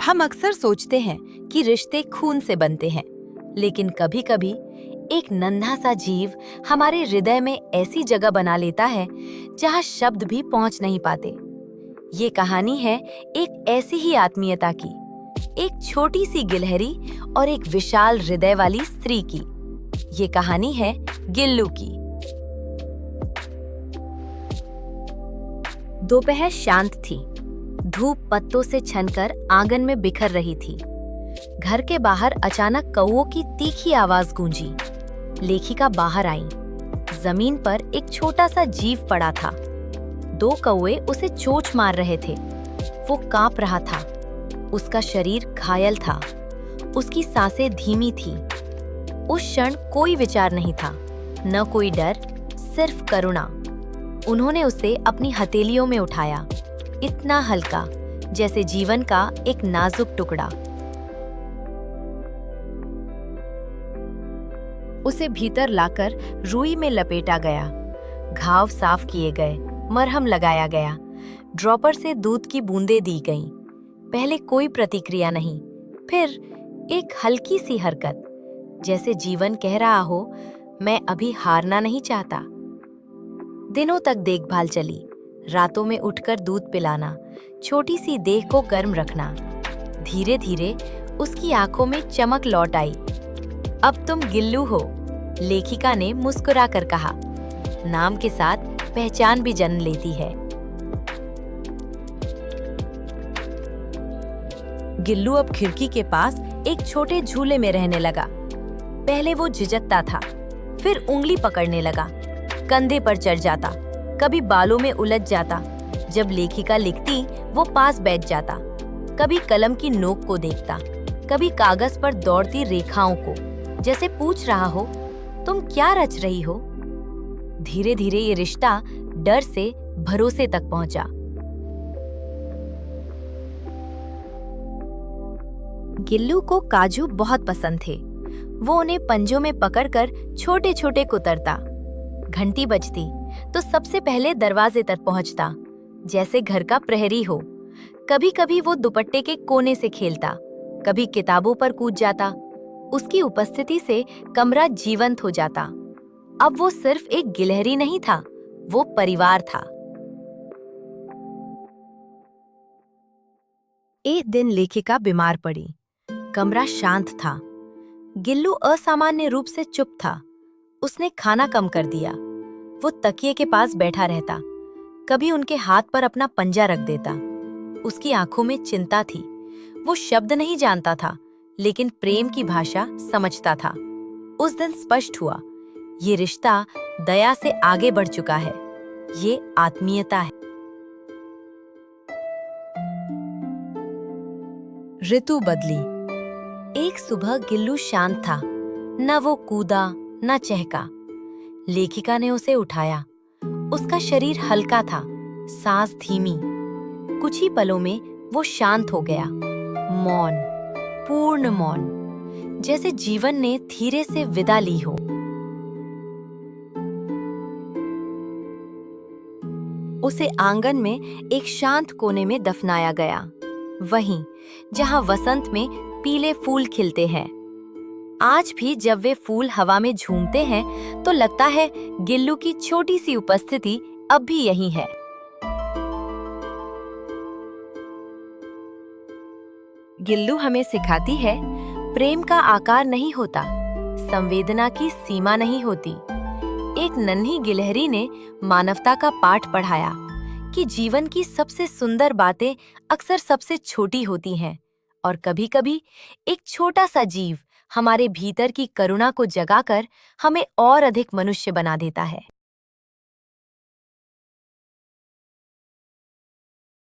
हम अक्सर सोचते हैं कि रिश्ते खून से बनते हैं, लेकिन कभी-कभी एक नन्हा सा जीव हमारे हृदय में ऐसी जगह बना लेता है जहां शब्द भी पहुंच नहीं पाते। ये कहानी है एक ऐसी ही आत्मीयता की, एक छोटी सी गिलहरी और एक विशाल हृदय वाली स्त्री की। ये कहानी है गिल्लू की। दोपहर शांत थी। धूप पत्तों से छनकर आंगन में बिखर रही थी। घर के बाहर अचानक कौओं की तीखी आवाज गूंजी। लेखिका बाहर आई। जमीन पर एक छोटा सा जीव पड़ा था। 2 कौवे उसे चोंच मार रहे थे। वो कांप रहा था। उसका शरीर घायल था। उसकी सांसें धीमी थी। उस क्षण कोई विचार नहीं था, न कोई डर, सिर्फ करुणा। उन्होंने उसे अपनी हथेलियों में उठाया, इतना हल्का जैसे जीवन का एक नाजुक टुकड़ा। उसे भीतर लाकर रुई में लपेटा गया। घाव साफ किए गए, मरहम लगाया गया, ड्रॉपर से दूध की बूंदें दी गईं। पहले कोई प्रतिक्रिया नहीं, फिर एक हल्की सी हरकत, जैसे जीवन कह रहा हो, मैं अभी हारना नहीं चाहता। दिनों तक देखभाल चली। रातों में उठकर दूध पिलाना, छोटी सी देह को गर्म रखना। धीरे धीरे उसकी आंखों में चमक लौट आई। अब तुम गिल्लू हो, लेखिका ने मुस्कुराकर कहा। नाम के साथ पहचान भी जन्म लेती है। गिल्लू अब खिड़की के पास एक छोटे झूले में रहने लगा। पहले वो झिझकता था, फिर उंगली पकड़ने लगा, कंधे पर चढ़ जाता, कभी बालों में उलझ जाता। जब लेखिका लिखती, वो पास बैठ जाता, कभी कलम की नोक को देखता, कभी कागज पर दौड़ती रेखाओं को, जैसे पूछ रहा हो, तुम क्या रच रही हो? धीरे धीरे ये रिश्ता डर से भरोसे तक पहुंचा। गिल्लू को काजू बहुत पसंद थे। वो उन्हें पंजों में पकड़कर छोटे छोटे कुतरता। घंटी बजती तो सबसे पहले दरवाजे तक पहुंचता, जैसे घर का प्रहरी हो। कभी कभी वो दुपट्टे के कोने से खेलता, कभी किताबों पर कूद जाता। उसकी उपस्थिति से कमरा जीवंत हो जाता। अब वो सिर्फ एक गिलहरी नहीं था, वो परिवार था। एक दिन लेखिका बीमार पड़ी। कमरा शांत था। गिल्लू असामान्य रूप से चुप था। उसने खाना कम कर दिया। वो तकिए के पास बैठा रहता, कभी उनके हाथ पर अपना पंजा रख देता। उसकी आंखों में चिंता थी। वो शब्द नहीं जानता था, लेकिन प्रेम की भाषा समझता था। उस दिन स्पष्ट हुआ, ये रिश्ता दया से आगे बढ़ चुका है। ये आत्मीयता है। ऋतु बदली। एक सुबह गिल्लू शांत था। न वो कूदा, न चहका। लेखिका ने उसे उठाया। उसका शरीर हल्का था, सांस धीमी। कुछ ही पलों में वो शांत हो गया। मौन, पूर्ण मौन, जैसे जीवन ने धीरे से विदा ली हो। उसे आंगन में एक शांत कोने में दफनाया गया, वहीं जहां वसंत में पीले फूल खिलते हैं। आज भी जब वे फूल हवा में झूमते हैं तो लगता है गिल्लू की छोटी सी उपस्थिति अब भी यही है। गिल्लू हमें सिखाती है, प्रेम का आकार नहीं होता, संवेदना की सीमा नहीं होती। एक नन्ही गिलहरी ने मानवता का पाठ पढ़ाया कि जीवन की सबसे सुंदर बातें अक्सर सबसे छोटी होती हैं, और कभी-कभी एक छोटा सा जीव हमारे भीतर की करुणा को जगाकर हमें और अधिक मनुष्य बना देता है।